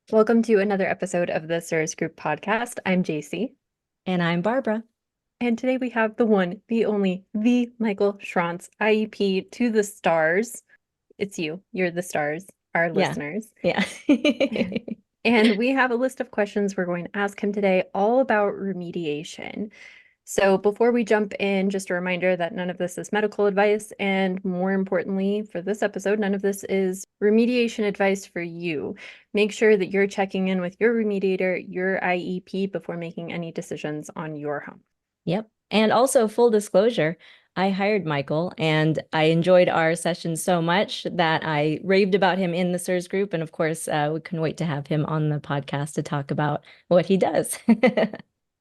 Welcome to another episode of the CIRS Group podcast. I'm Jacie. And I'm Barbara. And today we have the one, the only, the Michael Schrantz, IEP to the stars. It's you. You're the stars, our Yeah. listeners. Yeah. And we have a list of questions we're going to ask him today, all about remediation. So before we jump in, just a reminder that none of this is medical advice. And more importantly, for this episode, none of this is remediation advice for you. Make sure that you're checking in with your remediator, your IEP, before making any decisions on your home. Yep. And also, full disclosure, I hired Michael and I enjoyed our sessions so much that I raved about him in the CIRS group. And of course, we couldn't wait to have him on the podcast to talk about what he does.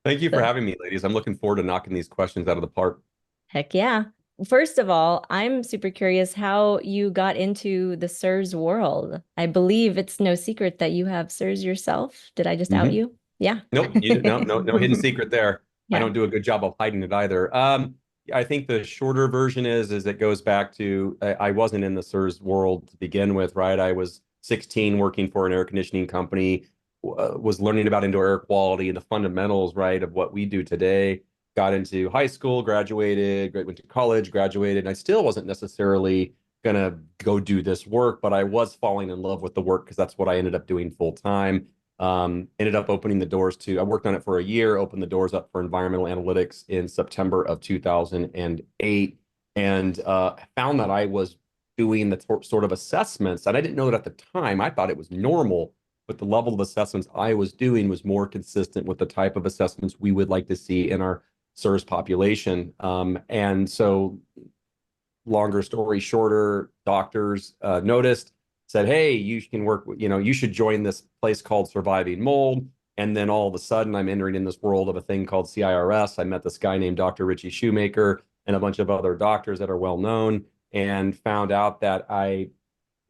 Thank you for So, having me, ladies. I'm looking forward to knocking these questions out of the park. heck yeah. First of all, I'm super curious how you got into the CIRS world. I believe it's no secret that you have CIRS yourself. Did I just out Hmm. you? Yeah. Nope, no hidden secret there. I Yeah. don't do a good job of hiding it either. I think the shorter version is it goes back to I wasn't in the CIRS world to begin with, right? I was 16 working for an air conditioning company, was learning about indoor air quality and the fundamentals, right, of what we do today. Got into high school, graduated, went to college, graduated, and I still wasn't necessarily gonna go do this work, but I was falling in love with the work because that's what I ended up doing full time. Ended up opening the doors to, I worked on it for a year, opened the doors up for environmental analytics in September of 2008, and found that I was doing the sort of assessments. And I didn't know it at the time. I thought it was normal, but the level of assessments I was doing was more consistent with the type of assessments we would like to see in our CIRS population. And so, longer story shorter, doctors noticed, said, hey, you can work, you should join this place called Surviving Mold. And then all of a sudden, I'm entering in this world of a thing called CIRS. I met this guy named Dr. Richie Shoemaker and a bunch of other doctors that are well known, and found out that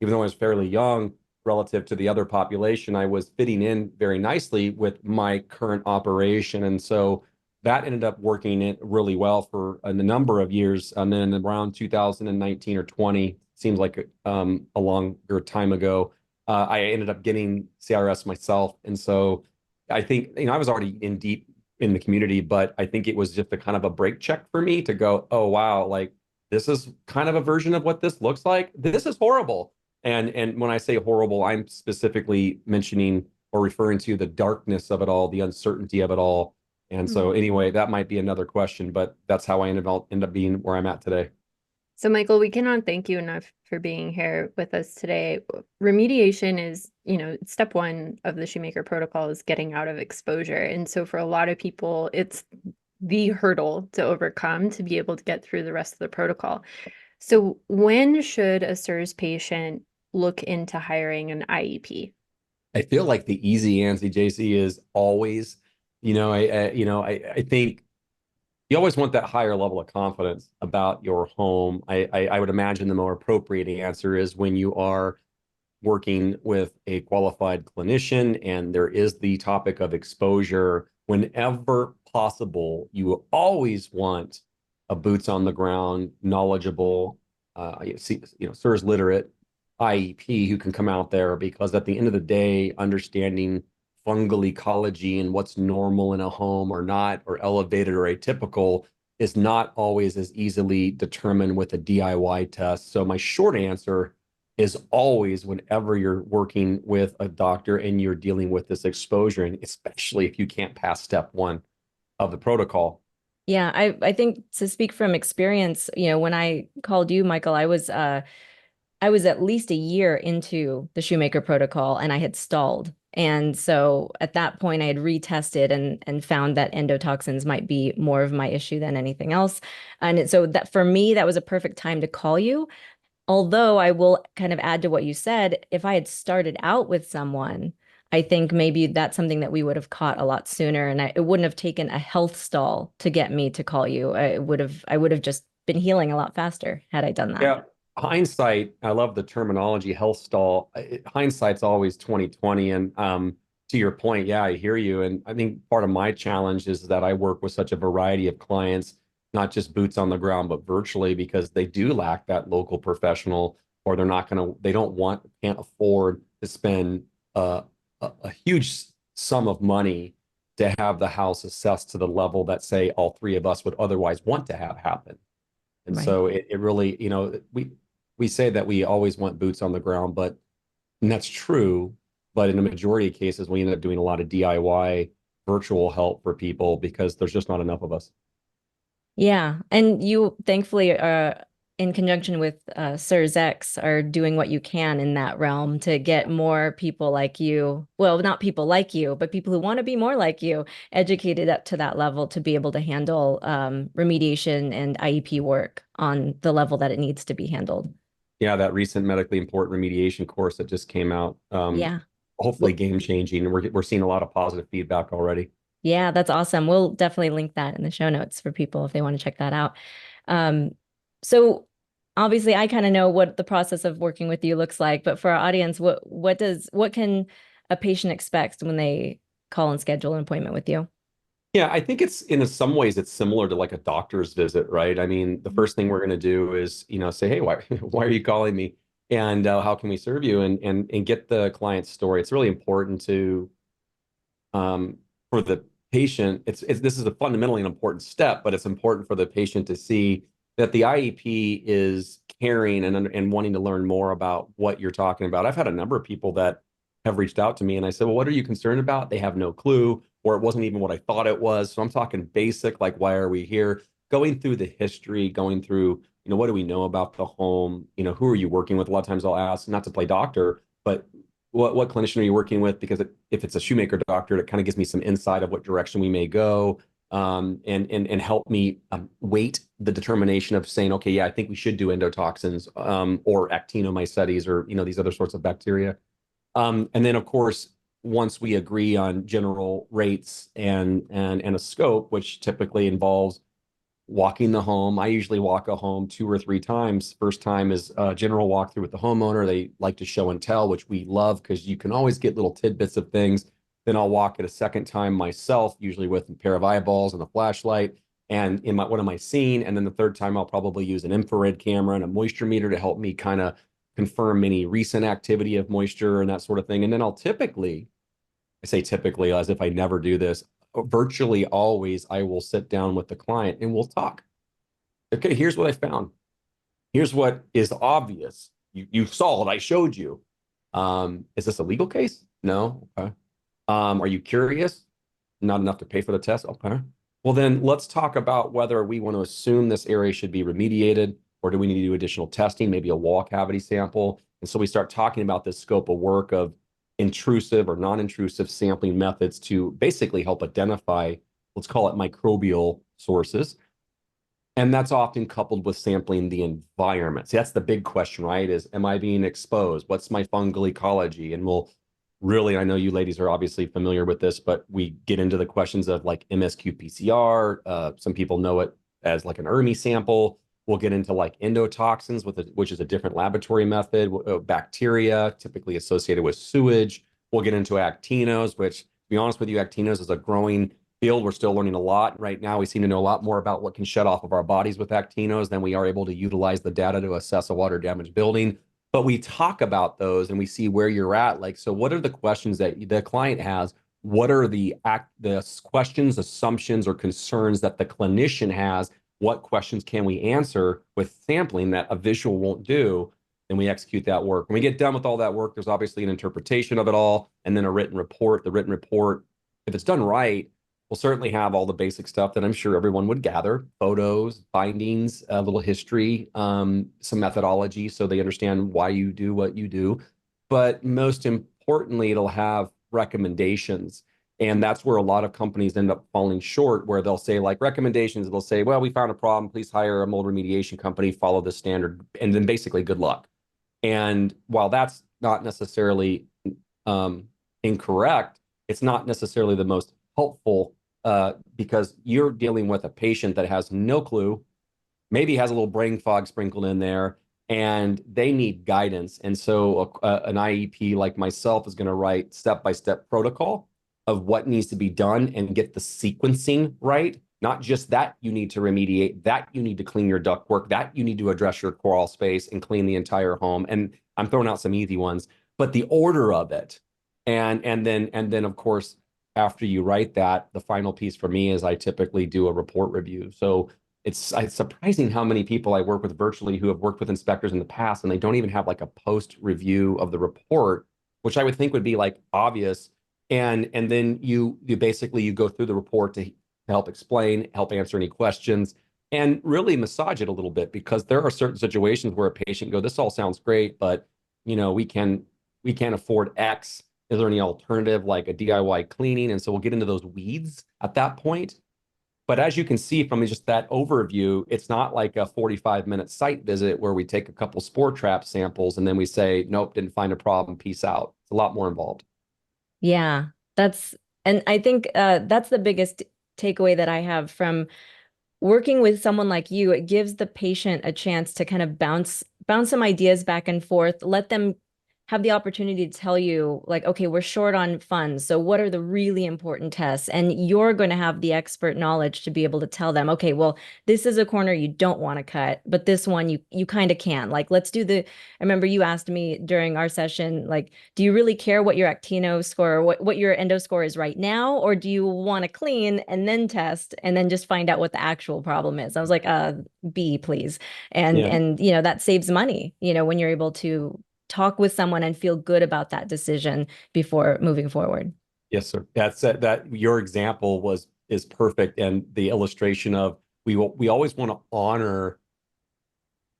even though I was fairly young relative to the other population, I was fitting in very nicely with my current operation. And so that ended up working it really well for a number of years. And then around 2019 or 20, seems like a longer time ago, I ended up getting CIRS myself. And so I think, I was already in deep in the community, but I think it was just a kind of a break check for me to go, oh, wow, like this is kind of a version of what this looks like. This is horrible. And when I say horrible, I'm specifically mentioning or referring to the darkness of it all, the uncertainty of it all. And so anyway, that might be another question, but that's how I end up being where I'm at today. So, Michael, we cannot thank you enough for being here with us today. Remediation is, step one of the Shoemaker protocol is getting out of exposure. And so, for a lot of people, it's the hurdle to overcome to be able to get through the rest of the protocol. So, when should a CIRS patient look into hiring an IEP? I feel like the easy answer, JC, is always, I think you always want that higher level of confidence about your home. I would imagine the more appropriate answer is when you are working with a qualified clinician and there is the topic of exposure. Whenever possible, you always want a boots on the ground, knowledgeable, CIRS-literate IEP who can come out there, because at the end of the day, understanding fungal ecology and what's normal in a home or not, or elevated or atypical, is not always as easily determined with a DIY test. So my short answer is always, whenever you're working with a doctor and you're dealing with this exposure, and especially if you can't pass step one of the protocol. Yeah, I think to speak from experience, when I called you, Michael, I was at least a year into the Shoemaker protocol and I had stalled. And so at that point I had retested and found that endotoxins might be more of my issue than anything else. So that for me, that was a perfect time to call you. Although I will kind of add to what you said, if I had started out with someone, I think maybe that's something that we would have caught a lot sooner, and it wouldn't have taken a health stall to get me to call you. I would have just been healing a lot faster had I done that. Yeah, hindsight, I love the terminology health stall. Hindsight's always 2020. And to your point, yeah, I hear you. And I think part of my challenge is that I work with such a variety of clients, not just boots on the ground, but virtually, because they do lack that local professional, or they don't want, can't afford to spend a a huge sum of money to have the house assessed to the level that, say, all three of us would otherwise want to have happen. And Right. so it really, we say that we always want boots on the ground, but and that's true. But in a majority of cases, we end up doing a lot of DIY virtual help for people because there's just not enough of us. Yeah. And you thankfully in conjunction with CIRSx are doing what you can in that realm to get more people like you, well, not people like you, but people who want to be more like you, educated up to that level to be able to handle remediation and IEP work on the level that it needs to be handled. Yeah, that recent medically important remediation course that just came out, Yeah. hopefully Well, game changing, and we're seeing a lot of positive feedback already. yeah, that's awesome. We'll definitely link that in the show notes for people if they want to check that out. Um, so obviously I kind of know what the process of working with you looks like, but for our audience, what can a patient expect when they call and schedule an appointment with you? Yeah, I think it's in some ways it's similar to like a doctor's visit, right? I mean, the first thing we're going to do is, say, hey, why why are you calling me? And how can we serve you? And get the client's story. It's really important to for the patient. It's this is a fundamentally an important step, but it's important for the patient to see that the IEP is caring and wanting to learn more about what you're talking about. I've had a number of people that have reached out to me, and I said, well, what are you concerned about? They have no clue, or it wasn't even what I thought it was. So I'm talking basic, like, why are we here? Going through the history, going through, what do we know about the home? Who are you working with? A lot of times I'll ask, not to play doctor, but what clinician are you working with? Because if it's a shoemaker doctor, it kind of gives me some insight of what direction we may go, and help me weight the determination of saying, okay, yeah, I think we should do endotoxins, or actinomycetes, or these other sorts of bacteria. And then, of course, once we agree on general rates and a scope, which typically involves walking the home. I usually walk a home 2 or 3 times. First time is a general walkthrough with the homeowner. They like to show and tell, which we love because you can always get little tidbits of things. Then I'll walk it a second time myself, usually with a pair of eyeballs and a flashlight and in what am I seeing? And then the third time I'll probably use an infrared camera and a moisture meter to help me kind of confirm any recent activity of moisture and that sort of thing. And then I say typically as if I never do this, virtually always I will sit down with the client and we'll talk. Okay, here's what I found. Here's what is obvious. You saw it. I showed you. Is this a legal case? No. Okay. Are you curious? Not enough to pay for the test? Okay. Well, then let's talk about whether we want to assume this area should be remediated, or do we need to do additional testing, maybe a wall cavity sample? And so we start talking about this scope of work of intrusive or non-intrusive sampling methods to basically help identify, let's call it microbial sources. And that's often coupled with sampling the environment. See, that's the big question, right? Is, am I being exposed? What's my fungal ecology? And we'll really, I know you ladies are obviously familiar with this, but we get into the questions of like MSQ PCR. Some people know it as like an ERMI sample. We'll get into like endotoxins, which is a different laboratory method, bacteria typically associated with sewage. We'll get into actinos, which, to be honest with you, actinos is a growing field. We're still learning a lot. Right now, we seem to know a lot more about what can shut off of our bodies with actinos than we are able to utilize the data to assess a water damaged building. But we talk about those and we see where you're at. Like, so what are the questions that the client has? What are the questions, assumptions, or concerns that the clinician has? What questions can we answer with sampling that a visual won't do? And we execute that work. When we get done with all that work, there's obviously an interpretation of it all, and then a written report. The written report, if it's done right, will certainly have all the basic stuff that I'm sure everyone would gather: photos, findings, a little history, some methodology, so they understand why you do what you do. But most importantly, it'll have recommendations. And that's where a lot of companies end up falling short, where they'll say like recommendations, they'll say, well, we found a problem, please hire a mold remediation company, follow the standard, and then basically good luck. And while that's not necessarily incorrect, it's not necessarily the most helpful, because you're dealing with a patient that has no clue, maybe has a little brain fog sprinkled in there, and they need guidance. And so an IEP like myself is going to write step-by-step protocol of what needs to be done and get the sequencing right. Not just that you need to remediate, that you need to clean your ductwork, that you need to address your crawl space and clean the entire home. And I'm throwing out some easy ones, but the order of it And then of course, after you write that, the final piece for me is I typically do a report review. So it's surprising how many people I work with virtually who have worked with inspectors in the past, and they don't even have like a post review of the report, which I would think would be like obvious. And then you basically you go through the report to help explain, help answer any questions, and really massage it a little bit, because there are certain situations where a patient go, this all sounds great, but we can't afford X. Is there any alternative like a DIY cleaning? And so we'll get into those weeds at that point. But as you can see from just that overview, it's not like a 45-minute site visit where we take a couple spore trap samples and then we say, nope, didn't find a problem, peace out. It's a lot more involved. Yeah, and I think that's the biggest takeaway that I have from working with someone like you. It gives the patient a chance to kind of bounce some ideas back and forth, let them have the opportunity to tell you, like, okay, we're short on funds, so what are the really important tests? And you're going to have the expert knowledge to be able to tell them, okay, well, this is a corner you don't want to cut, but this one you kind of can. Like, let's do I remember you asked me during our session, like, do you really care what your actino score or what your endo score is right now, or do you want to clean and then test and then just find out what the actual problem is? I was like, B, please. And Yeah. that saves money, when you're able to talk with someone and feel good about that decision before moving forward. Yes, sir. That your example is perfect, and the illustration of we always want to honor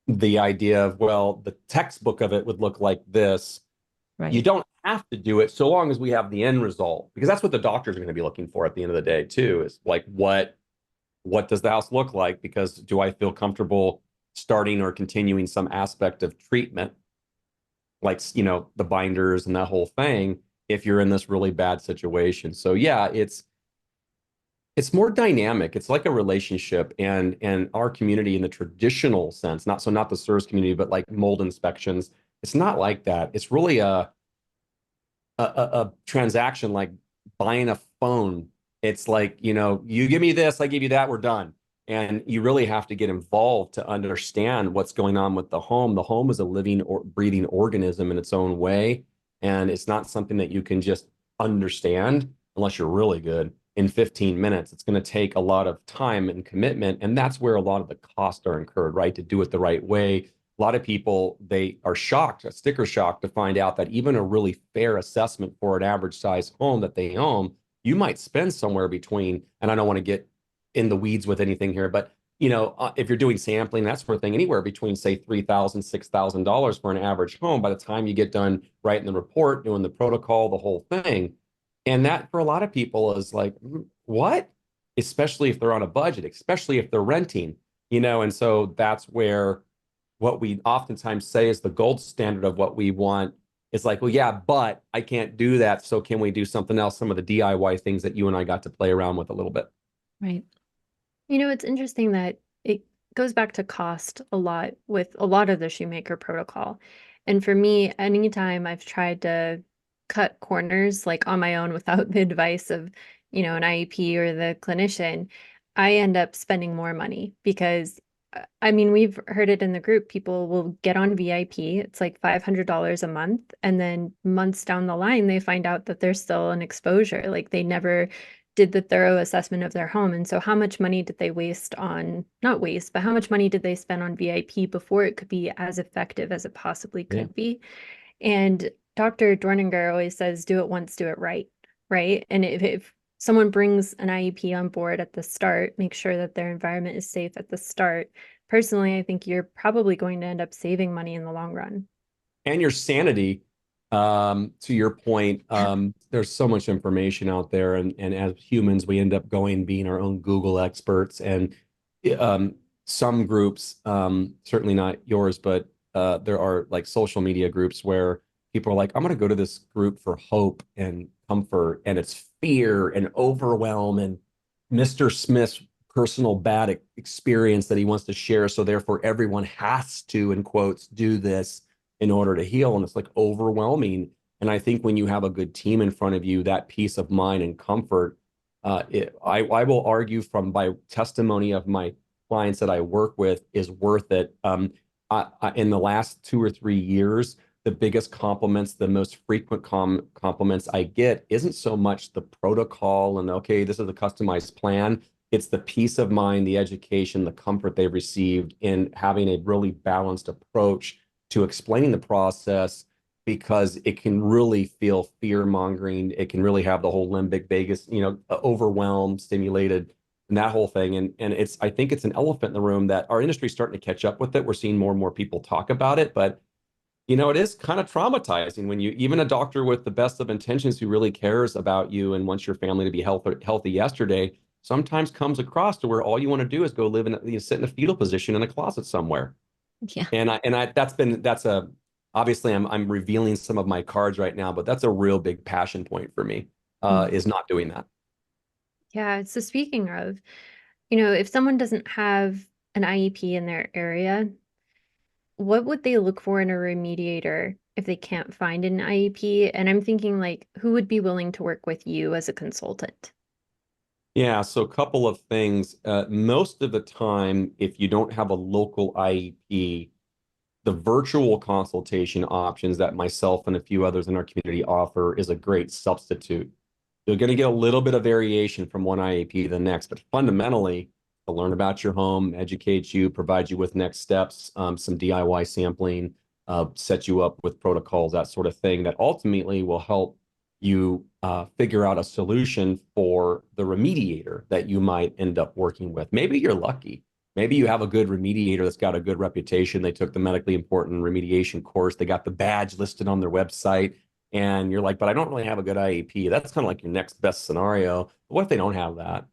the idea of, well, the textbook of it would look like this. Right. You don't have to do it so long as we have the end result, because that's what the doctors are going to be looking for at the end of the day too, is like what does the house look like? Because do I feel comfortable starting or continuing some aspect of treatment, like the binders and that whole thing, if you're in this really bad situation. So yeah, it's more dynamic. It's like a relationship, and our community in the traditional sense, not the CIRS community, but like mold inspections, it's not like that. It's really a transaction, like buying a phone. It's like, you give me this, I give you that, we're done. And you really have to get involved to understand what's going on with the home. The home is a living or breathing organism in its own way. And it's not something that you can just understand unless you're really good in 15 minutes. It's going to take a lot of time and commitment. And that's where a lot of the costs are incurred, right? To do it the right way. A lot of people, they are shocked, sticker shocked, to find out that even a really fair assessment for an average size home that they own, you might spend somewhere between, and I don't want to get in the weeds with anything here, but if you're doing sampling, that sort of thing, anywhere between say $3,000, $6,000 for an average home by the time you get done writing the report, doing the protocol, the whole thing. And that for a lot of people is like, what? Especially if they're on a budget, especially if they're renting, and so that's where what we oftentimes say is the gold standard of what we want is like, well, yeah, but I can't do that. So can we do something else? Some of the DIY things that you and I got to play around with a little bit. Right. It's interesting that it goes back to cost a lot with a lot of the shoemaker protocol. And for me, anytime I've tried to cut corners like on my own without the advice of, an IEP or the clinician, I end up spending more money because I mean, we've heard it in the group. People will get on VIP. It's like $500 a month. And then months down the line, they find out that there's still an exposure. Like they never did the thorough assessment of their home. And so how much money did they waste on, not waste, but how much money did they spend on VIP before it could be as effective as it possibly could be? And Dr. Dorninger always says, do it once, do it right. Right. And if someone brings an IEP on board at the start, make sure that their environment is safe at the start. Personally, I think you're probably going to end up saving money in the long run. And your sanity, to your point, there's so much information out there. And as humans, we end up being our own Google experts. And some groups, certainly not yours, but there are like social media groups where people are like, I'm going to go to this group for hope and comfort, and it's fear and overwhelm and Mr. Smith's personal bad experience that he wants to share. So therefore everyone has to, in quotes, do this in order to heal. And it's like overwhelming. And I think when you have a good team in front of you, that peace of mind and comfort, I will argue from by testimony of my clients that I work with is worth it. In the last 2 or 3 years, the biggest compliments, the most frequent compliments I get isn't so much the protocol and, okay, this is a customized plan. It's the peace of mind, the education, the comfort they've received in having a really balanced approach to explaining the process, because it can really feel fear-mongering. It can really have the whole limbic vagus, overwhelmed, stimulated, and that whole thing. And I think it's an elephant in the room that our industry is starting to catch up with it. We're seeing more and more people talk about it, but it is kind of traumatizing when even a doctor with the best of intentions who really cares about you and wants your family to be healthy yesterday sometimes comes across to where all you want to do is go live sit in a fetal position in a closet somewhere. Yeah. Obviously I'm revealing some of my cards right now, but that's a real big passion point for me, is not doing that. Yeah. So speaking of, if someone doesn't have an IEP in their area, what would they look for in a remediator if they can't find an IEP? And I'm thinking, like, who would be willing to work with you as a consultant? Yeah, so a couple of things. Most of the time, if you don't have a local IEP, the virtual consultation options that myself and a few others in our community offer is a great substitute. You're going to get a little bit of variation from one IEP to the next, but fundamentally, to learn about your home, educate you, provide you with next steps, some DIY sampling, set you up with protocols, that sort of thing, that ultimately will help you figure out a solution for the remediator that you might end up working with. Maybe you're lucky. Maybe you have a good remediator that's got a good reputation. They took the medically important remediation course. They got the badge listed on their website. And you're like, but I don't really have a good IEP. That's kind of like your next best scenario. But what if they don't have that?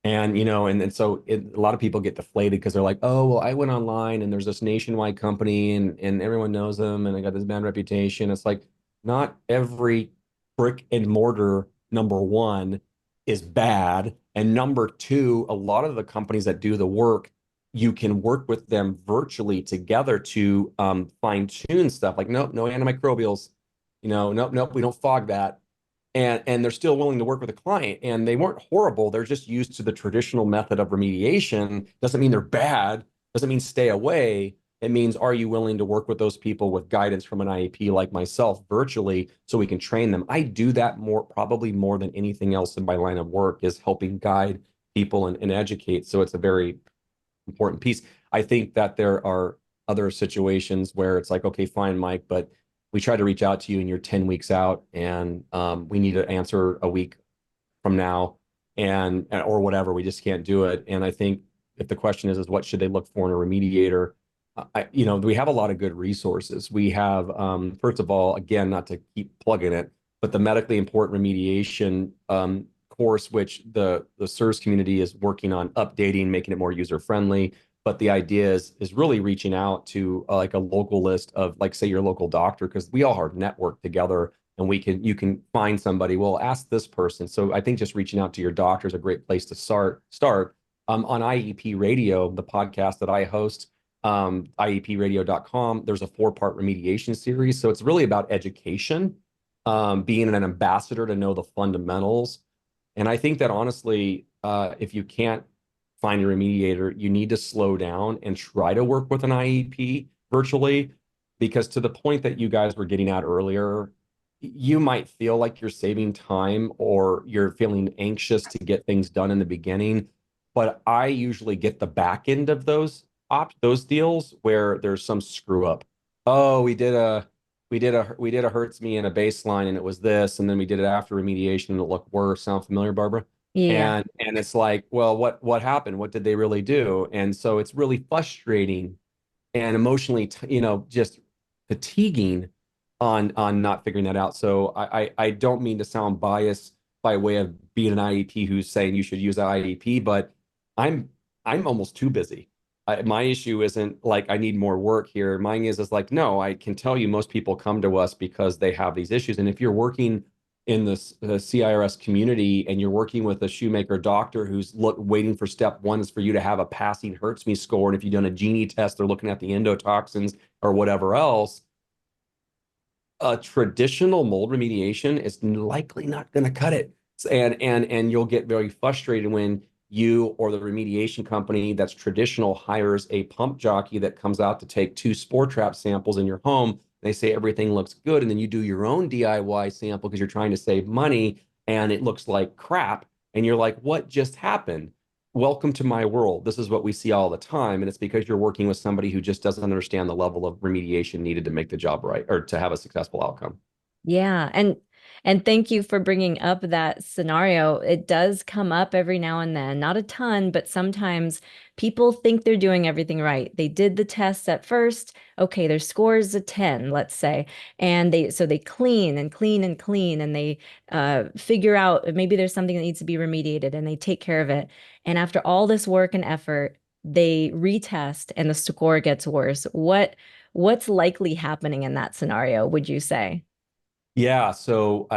And, so a lot of people get deflated because they're like, oh, well, I went online and there's this nationwide company and everyone knows them and they got this bad reputation. It's like, not every brick and mortar, number one, is bad. And number two, a lot of the companies that do the work, you can work with them virtually together to fine tune stuff like, nope, no antimicrobials, nope, we don't fog that. And they're still willing to work with a client, and they weren't horrible. They're just used to the traditional method of remediation. Doesn't mean they're bad. Doesn't mean stay away. It means, are you willing to work with those people with guidance from an IEP like myself virtually so we can train them? I do that probably more than anything else in my line of work, is helping guide people and educate. So it's a very important piece. I think that there are other situations where it's like, okay, fine, Mike, but we try to reach out to you and you're 10 weeks out and we need to answer a week from now or whatever. We just can't do it. And I think if the question is what should they look for in a remediator? We have a lot of good resources. We have, first of all, again, not to keep plugging it, but the medically important remediation course, which the CIRS community is working on updating, making it more user-friendly. But the idea is really reaching out to like a local list of, like, say, your local doctor, because we all are networked together and you can find somebody. Well, ask this person. So I think just reaching out to your doctor is a great place to start. On IEP Radio, the podcast that I host, IEPradio.com, there's a 4-part remediation series. So it's really about education, being an ambassador to know the fundamentals. And I think that honestly, if you can't find a remediator, you need to slow down and try to work with an IEP virtually, because to the point that you guys were getting at earlier, you might feel like you're saving time or you're feeling anxious to get things done in the beginning. But I usually get the back end of those deals where there's some screw up. Oh, we did a Hertz me and a baseline and it was this, and then we did it after remediation and it looked worse. Sound familiar, Barbara? Yeah. And it's like, well, what happened? What did they really do? And so it's really frustrating and emotionally, just fatiguing on not figuring that out. So I don't mean to sound biased by way of being an IEP who's saying you should use an IEP, but I'm almost too busy. My issue isn't like I need more work here. Mine is like, no, I can tell you most people come to us because they have these issues. And if you're working in the CIRS community and you're working with a shoemaker doctor who's waiting for step one is for you to have a passing Hertz me score, and if you've done a Genie test, they're looking at the endotoxins or whatever else, a traditional mold remediation is likely not going to cut it. And you'll get very frustrated when you or the remediation company that's traditional hires a pump jockey that comes out to take 2 spore trap samples in your home, They say everything looks good. And then you do your own DIY sample because you're trying to save money and it looks like crap. And you're like, what just happened? Welcome to my world. This is what we see all the time. And it's because you're working with somebody who just doesn't understand the level of remediation needed to make the job right or to have a successful outcome. Yeah, and thank you for bringing up that scenario. It does come up every now and then, not a ton, but sometimes people think they're doing everything right. They did the tests at first. Okay, their score is a 10, let's say, and they clean and clean and clean, and they figure out maybe there's something that needs to be remediated, and they take care of it. And after all this work and effort, they retest, and the score gets worse. What's likely happening in that scenario, would you say? Yeah, so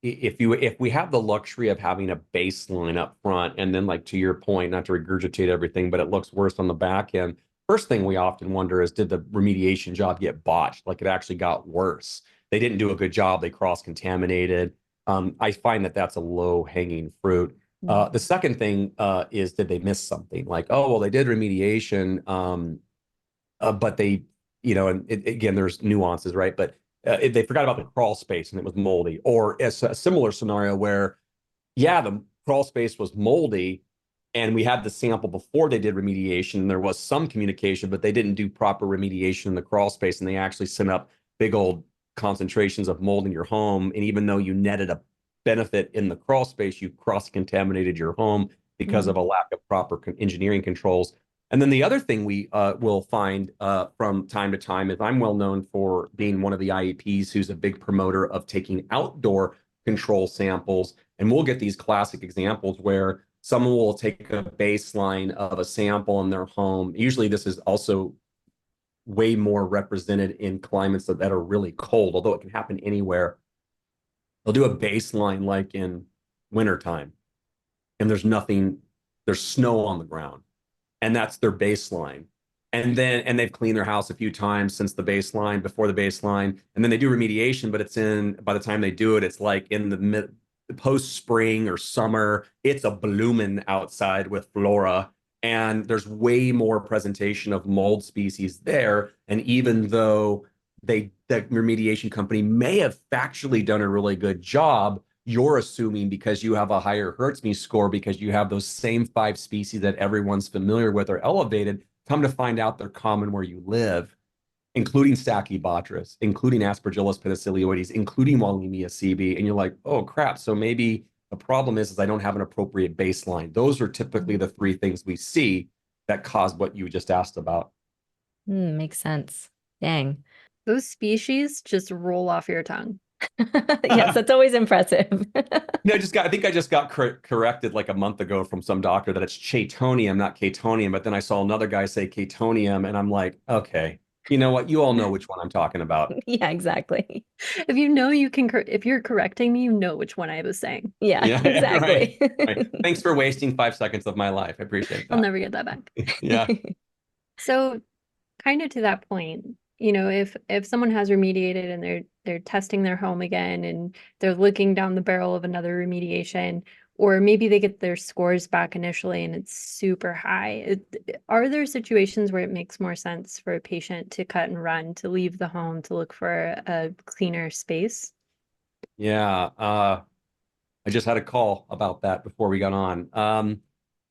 if we have the luxury of having a baseline up front, and then like to your point, not to regurgitate everything, but it looks worse on the back end. First thing we often wonder is, did the remediation job get botched? Like it actually got worse. They didn't do a good job. They cross-contaminated. I find that that's a low-hanging fruit. The second thing is, did they miss something? Like, oh, well, they did remediation, but they, and again, there's nuances, right? But they forgot about the crawl space and it was moldy, or a similar scenario where, yeah, the crawl space was moldy and we had the sample before they did remediation and there was some communication, but they didn't do proper remediation in the crawl space and they actually sent up big old concentrations of mold in your home. And even though you netted a benefit in the crawl space, you cross-contaminated your home because of a lack of proper engineering controls. And then the other thing we will find from time to time is, I'm well known for being one of the IEPs who's a big promoter of taking outdoor control samples. And we'll get these classic examples where someone will take a baseline of a sample in their home. Usually this is also way more represented in climates that are really cold, although it can happen anywhere. They'll do a baseline like in wintertime, and there's snow on the ground. And that's their baseline. And they've cleaned their house a few times since the baseline, before the baseline. And then they do remediation, but by the time they do it, it's like in the post spring or summer, it's a blooming outside with flora. And there's way more presentation of mold species there. And even though the remediation company may have factually done a really good job, you're assuming because you have a higher Hertz score, because you have those same 5 species that everyone's familiar with are elevated, come to find out they're common where you live, including Stachybotrys, including Aspergillus penicillioides, including Wallemia cb. And you're like, oh crap. So maybe the problem is I don't have an appropriate baseline. Those are typically the 3 things we see that cause what you just asked about. Makes sense. Dang. Those species just roll off your tongue. Yes, that's always impressive. I think I just got corrected like a month ago from some doctor that it's chaetonium, not catonium. But then I saw another guy say catonium, and I'm like, okay, you know what? You all know which one I'm talking about. Yeah, exactly. If you know you can, if you're correcting me, you know which one I was saying. Yeah, exactly. Right. Thanks for wasting 5 seconds of my life. I appreciate that. I'll never get that back. Yeah. So kind of to that point, if someone has remediated and they're testing their home again and they're looking down the barrel of another remediation, or maybe they get their scores back initially and it's super high. Are there situations where it makes more sense for a patient to cut and run, to leave the home, to look for a cleaner space? Yeah. I just had a call about that before we got on.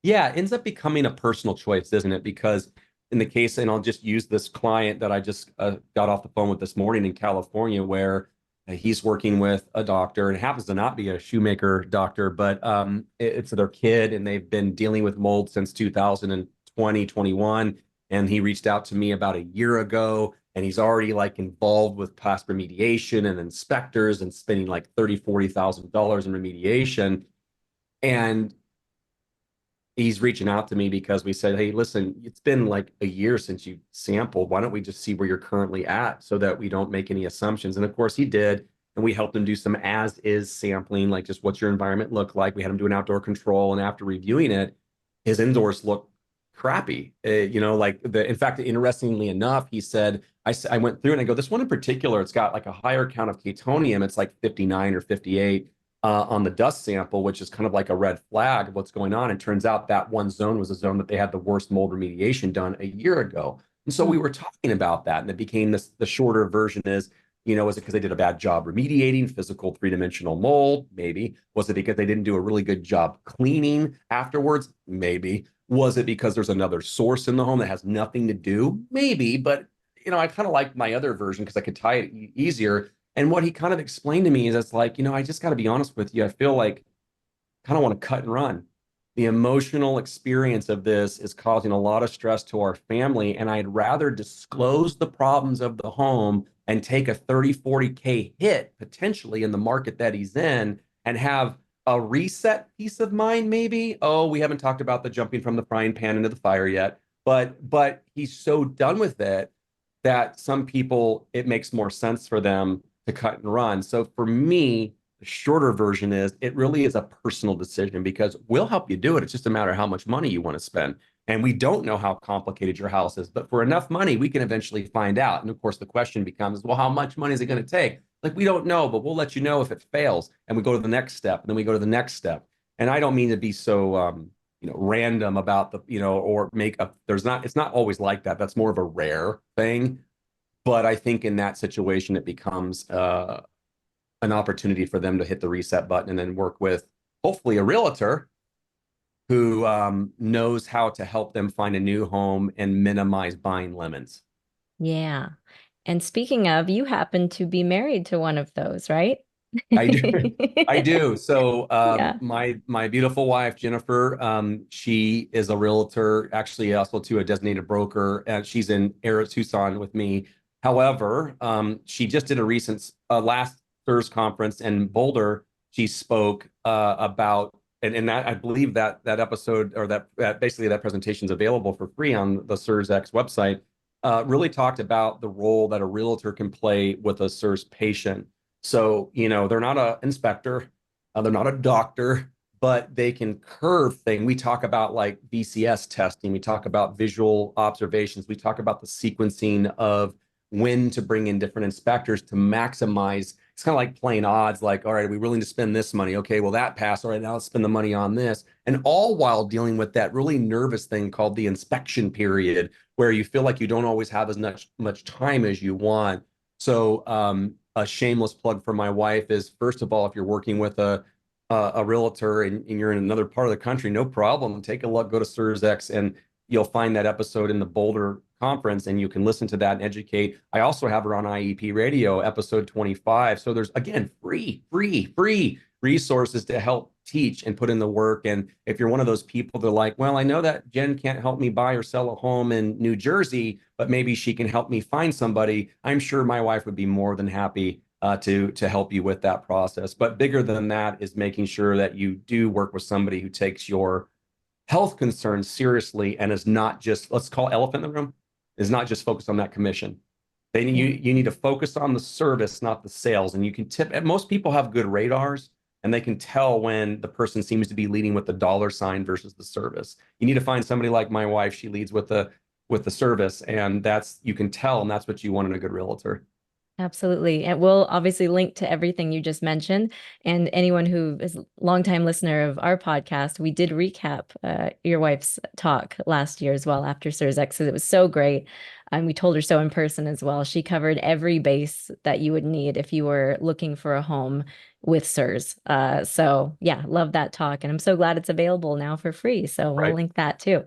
Yeah, it ends up becoming a personal choice, isn't it? Because in the case, and I'll just use this client that I just got off the phone with this morning in California, where he's working with a doctor, and it happens to not be a shoemaker doctor, but it's their kid, and they've been dealing with mold since 2020, 21. And he reached out to me about a year ago, and he's already like involved with past remediation and inspectors and spending like $30,000, $40,000 in remediation. And he's reaching out to me because we said, hey, listen, it's been like a year since you sampled. Why don't we just see where you're currently at so that we don't make any assumptions? And of course he did. And we helped him do some as is sampling, like just what's your environment look like. We had him do an outdoor control. And after reviewing it, his indoors looked crappy. In fact, interestingly enough, he said, I went through and I go, this one in particular, it's got like a higher count of catonium. It's like 59 or 58. On the dust sample, which is kind of like a red flag of what's going on. And turns out that one zone was a zone that they had the worst mold remediation done a year ago. And so we were talking about that, and it became this, the shorter version is, was it because they did a bad job remediating physical three-dimensional mold? Maybe. Was it because they didn't do a really good job cleaning afterwards? Maybe. Was it because there's another source in the home that has nothing to do? Maybe. But, I kind of like my other version because I could tie it easier. And what he kind of explained to me is it's like, I just got to be honest with you. I feel like kind of want to cut and run. The emotional experience of this is causing a lot of stress to our family. And I'd rather disclose the problems of the home and take a 30, 40K hit potentially in the market that he's in and have a reset peace of mind, maybe. Oh, we haven't talked about the jumping from the frying pan into the fire yet, but he's so done with it that some people, it makes more sense for them to cut and run. So for me, the shorter version is it really is a personal decision because we'll help you do it. It's just a matter of how much money you want to spend. And we don't know how complicated your house is, but for enough money, we can eventually find out. And of course, the question becomes, well, how much money is it going to take? Like, we don't know, but we'll let you know if it fails. And we go to the next step, and then we go to the next step. And I don't mean to be so, random about the, or make up, it's not always like that. That's more of a rare thing. But I think in that situation, it becomes, an opportunity for them to hit the reset button and then work with hopefully a realtor who knows how to help them find a new home and minimize buying limits. Yeah. And speaking of, you happen to be married to one of those, right? I do. I do. So Yeah. my beautiful wife, Jennifer, she is a realtor, actually also to a designated broker, and she's in Tucson with me. However, she just did a recent last CIRS conference in Boulder. She spoke about, and that I believe that episode or that basically that presentation is available for free on the CIRSx website. Really talked about the role that a realtor can play with a CIRS patient. So, they're not an inspector, they're not a doctor, but they can curve things. We talk about like VCS testing, we talk about visual observations, we talk about the sequencing of when to bring in different inspectors to maximize. It's kind of like playing odds, like, all right, are we willing to spend this money? Okay, well, that passed. All right, now let's spend the money on this. And all while dealing with that really nervous thing called the inspection period, where you feel like you don't always have as much time as you want. So, a shameless plug for my wife is, first of all, if you're working with a realtor and you're in another part of the country, no problem. Take a look, go to CIRSx, and you'll find that episode in the Boulder conference, and you can listen to that and educate. I also have her on IEP Radio, episode 25. So there's, again, free resources to help teach and put in the work. And if you're one of those people that are like, well, I know that Jen can't help me buy or sell a home in New Jersey, but maybe she can help me find somebody, I'm sure my wife would be more than happy to help you with that process. But bigger than that is making sure that you do work with somebody who takes your health concerns seriously and is not just, let's call elephant in the room, is not just focused on that commission. Then you need to focus on the service, not the sales. And you can most people have good radars, and they can tell when the person seems to be leading with the dollar sign versus the service. You need to find somebody like my wife. She leads with the service, and you can tell, and that's what you want in a good realtor. Absolutely. And we'll obviously link to everything you just mentioned. And anyone who is a longtime listener of our podcast, we did recap your wife's talk last year as well after CIRSx. It was so great. And we told her so in person as well. She covered every base that you would need if you were looking for a home with CIRS. So yeah, love that talk. And I'm so glad it's available now for free. So we'll link that too.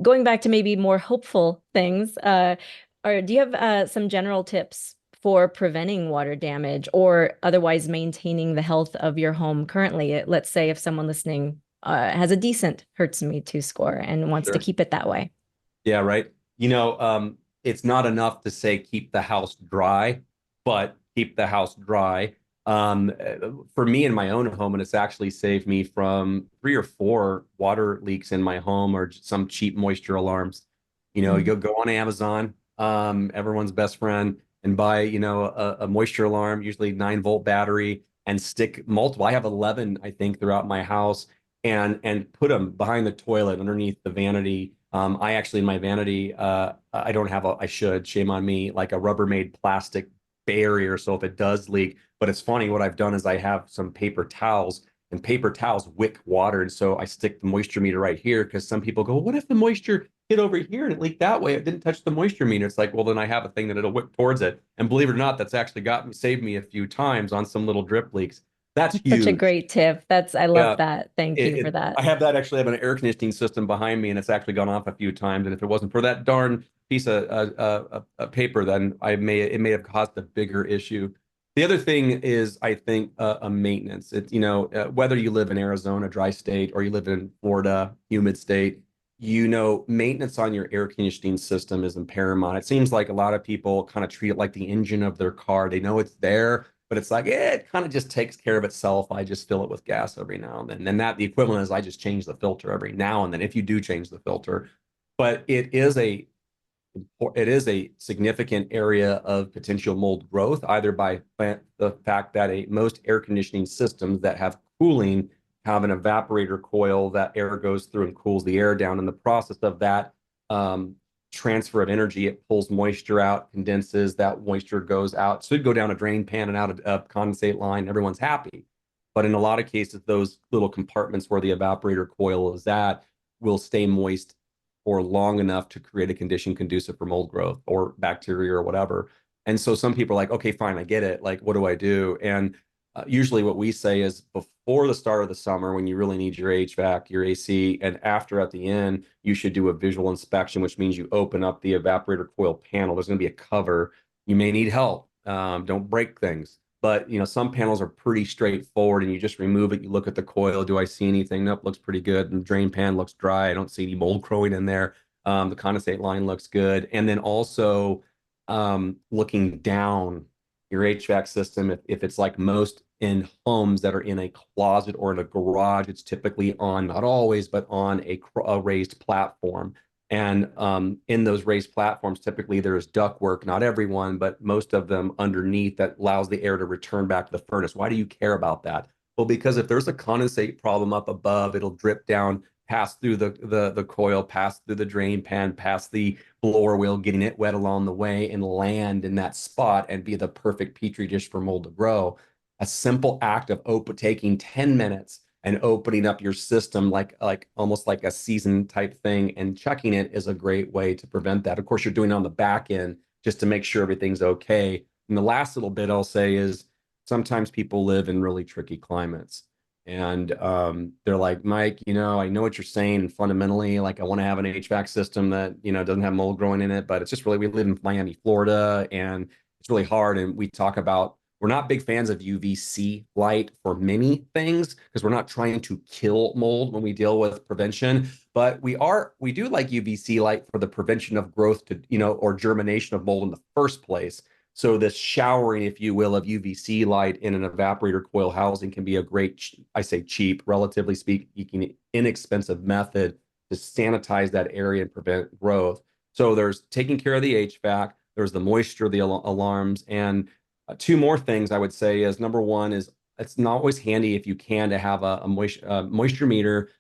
Going back to maybe more hopeful things, do you have some general tips for preventing water damage or otherwise maintaining the health of your home currently? Let's say if someone listening has a decent hurts me to score and wants to keep it that way. Yeah, right. It's not enough to say keep the house dry, but keep the house dry. For me in my own home, and it's actually saved me from 3 or 4 water leaks in my home or some cheap moisture alarms. You go on Amazon, everyone's best friend, and buy, a moisture alarm, usually 9-volt battery, and stick multiple. I have 11, I think, throughout my house, and put them behind the toilet, underneath the vanity. I actually, in my vanity, I don't have I should, shame on me, like a Rubbermaid plastic barrier. So if it does leak, but it's funny, what I've done is I have some paper towels, and paper towels wick water. And so I stick the moisture meter right here, because some people go, what if the moisture hit over here and it leaked that way. It didn't touch the moisture meter. It's like, well, then I have a thing that it'll whip towards it. And believe it or not, that's actually saved me a few times on some little drip leaks. That's Such a huge. great tip. I love Yeah. that. Thank you for that. I have that actually have an air conditioning system behind me, and it's actually gone off a few times. And if it wasn't for that darn piece of paper, then it may have caused a bigger issue. The other thing is, I think, a maintenance. It's, whether you live in Arizona, dry state, or you live in Florida, humid state, maintenance on your air conditioning system is paramount. It seems like a lot of people kind of treat it like the engine of their car. They know it's there, but it's like, it kind of just takes care of itself. I just fill it with gas every now and then. And that the equivalent is I just change the filter every now and then, if you do change the filter. But it is a significant area of potential mold growth, either by the fact that most air conditioning systems that have cooling have an evaporator coil that air goes through and cools the air down. In the process of that transfer of energy, it pulls moisture out, condenses, that moisture goes out. So it'd go down a drain pan and out a condensate line. Everyone's happy. But in a lot of cases, those little compartments where the evaporator coil is at will stay moist for long enough to create a condition conducive for mold growth or bacteria or whatever. And so some people are like, okay, fine, I get it. Like, what do I do? And usually what we say is before the start of the summer, when you really need your HVAC, your AC, and after at the end, you should do a visual inspection, which means you open up the evaporator coil panel. There's going to be a cover. You may need help. Don't break things. But some panels are pretty straightforward, and you just remove it. You look at the coil. Do I see anything? Nope, looks pretty good. And the drain pan looks dry. I don't see any mold growing in there. The condensate line looks good. And then also looking down your HVAC system, if it's like most in homes that are in a closet or in a garage, it's typically on, not always, but on a raised platform. And in those raised platforms, typically there's ductwork, not everyone, but most of them underneath, that allows the air to return back to the furnace. Why do you care about that? Well, because if there's a condensate problem up above, it'll drip down, pass through the coil, pass through the drain pan, pass the blower wheel, getting it wet along the way, and land in that spot and be the perfect petri dish for mold to grow. A simple act of taking 10 minutes and opening up your system like almost like a season type thing and checking it is a great way to prevent that. Of course, you're doing it on the back end just to make sure everything's okay. And the last little bit I'll say is sometimes people live in really tricky climates. And they're like, Mike, I know what you're saying. And fundamentally, like, I want to have an HVAC system that, doesn't have mold growing in it. But it's just really, we live in Miami, Florida, and it's really hard. And we talk about, we're not big fans of UVC light for many things because we're not trying to kill mold when we deal with prevention, but we do like UVC light for the prevention of growth or germination of mold in the first place. So this showering, if you will, of UVC light in an evaporator coil housing can be a great, I say cheap, relatively speaking, inexpensive method to sanitize that area and prevent growth. So there's taking care of the HVAC, there's the moisture, the alarms, and two more things I would say is, number one is, it's not always handy if you can to have a moisture meter,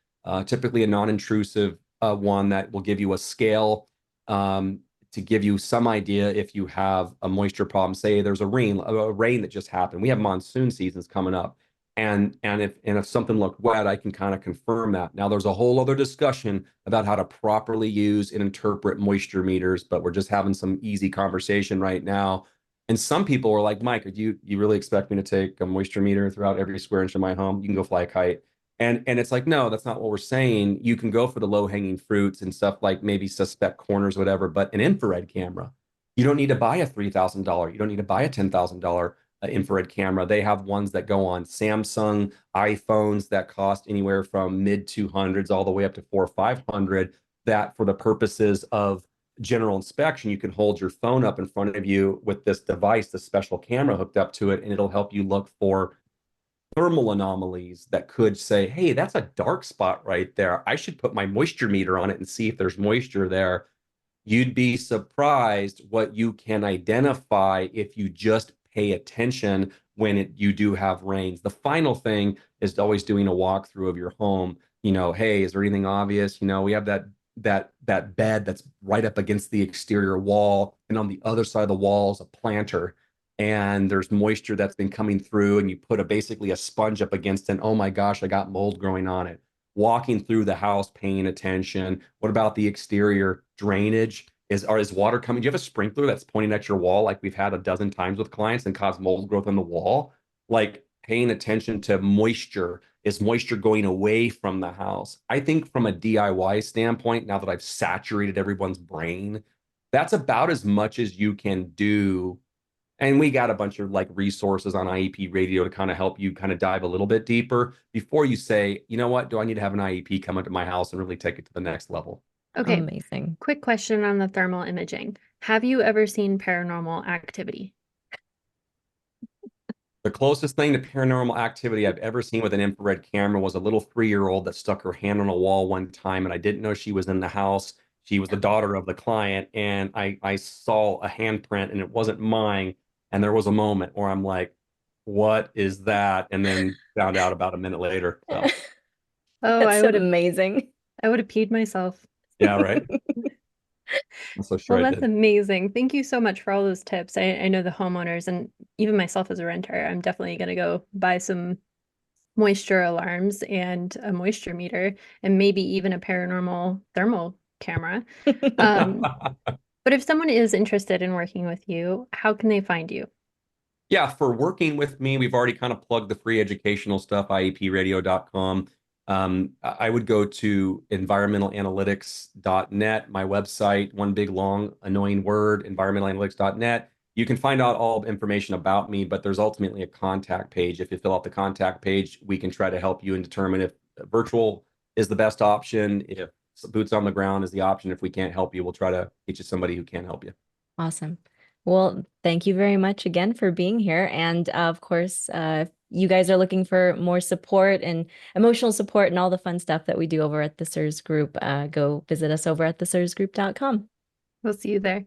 typically a non-intrusive one that will give you a scale to give you some idea if you have a moisture problem. Say there's a rain that just happened. We have monsoon seasons coming up. And if something looked wet, I can kind of confirm that. Now, there's a whole other discussion about how to properly use and interpret moisture meters, but we're just having some easy conversation right now. And some people were like, Mike, you really expect me to take a moisture meter throughout every square inch of my home? You can go fly a kite. And it's like, no, that's not what we're saying. You can go for the low-hanging fruits and stuff like maybe suspect corners, whatever, but an infrared camera, you don't need to buy a $3,000. You don't need to buy a $10,000 infrared camera. They have ones that go on Samsung iPhones that cost anywhere from mid 200s all the way up to 400 or 500, that for the purposes of general inspection, you can hold your phone up in front of you with this device, this special camera hooked up to it, and it'll help you look for thermal anomalies that could say, hey, that's a dark spot right there. I should put my moisture meter on it and see if there's moisture there. You'd be surprised what you can identify if you just pay attention when you do have rains. The final thing is always doing a walkthrough of your home. Hey, is there anything obvious? We have that bed that's right up against the exterior wall, and on the other side of the wall is a planter, and there's moisture that's been coming through, and you put basically a sponge up against it, and oh my gosh, I got mold growing on it. walking through the house, paying attention. What about the exterior drainage? Is water coming? Do you have a sprinkler that's pointing at your wall like we've had a dozen times with clients and caused mold growth on the wall? Like paying attention to moisture. Is moisture going away from the house? I think from a DIY standpoint, now that I've saturated everyone's brain, that's about as much as you can do. And we got a bunch of like resources on IEP radio to kind of help you kind of dive a little bit deeper before you say, you know what, do I need to have an IEP come into my house and really take it to the next level? Okay, Amazing. quick question on the thermal imaging. Have you ever seen Paranormal Activity? The closest thing to paranormal activity I've ever seen with an infrared camera was a little 3-year-old that stuck her hand on a wall one time, and I didn't know she was in the house. She was the daughter of the client, and I saw a handprint, and it wasn't mine. And there was a moment where I'm like, "What is that?" And then found out about a minute later. So Oh, That's so amazing. I would have peed myself. yeah, right. I'm so sure Well, I that's did. amazing. Thank you so much for all those tips. I know the homeowners and even myself as a renter, I'm definitely going to go buy some moisture alarms and a moisture meter and maybe even a paranormal thermal camera. But if someone is interested in working with you, how can they find you? Yeah, for working with me, we've already kind of plugged the free educational stuff, iepradio.com. I would go to environmentalanalytics.net, my website, one big long annoying word, environmentalanalytics.net. You can find out all information about me, but there's ultimately a contact page. If you fill out the contact page, we can try to help you and determine if virtual is the best option, if boots on the ground is the option. If we can't help you, we'll try to get you somebody who can help you. Awesome. Well, thank you very much again for being here. And of course, if you guys are looking for more support and emotional support and all the fun stuff that we do over at the CIRS Group, go visit us over at the CIRSgroup.com. We'll see you there.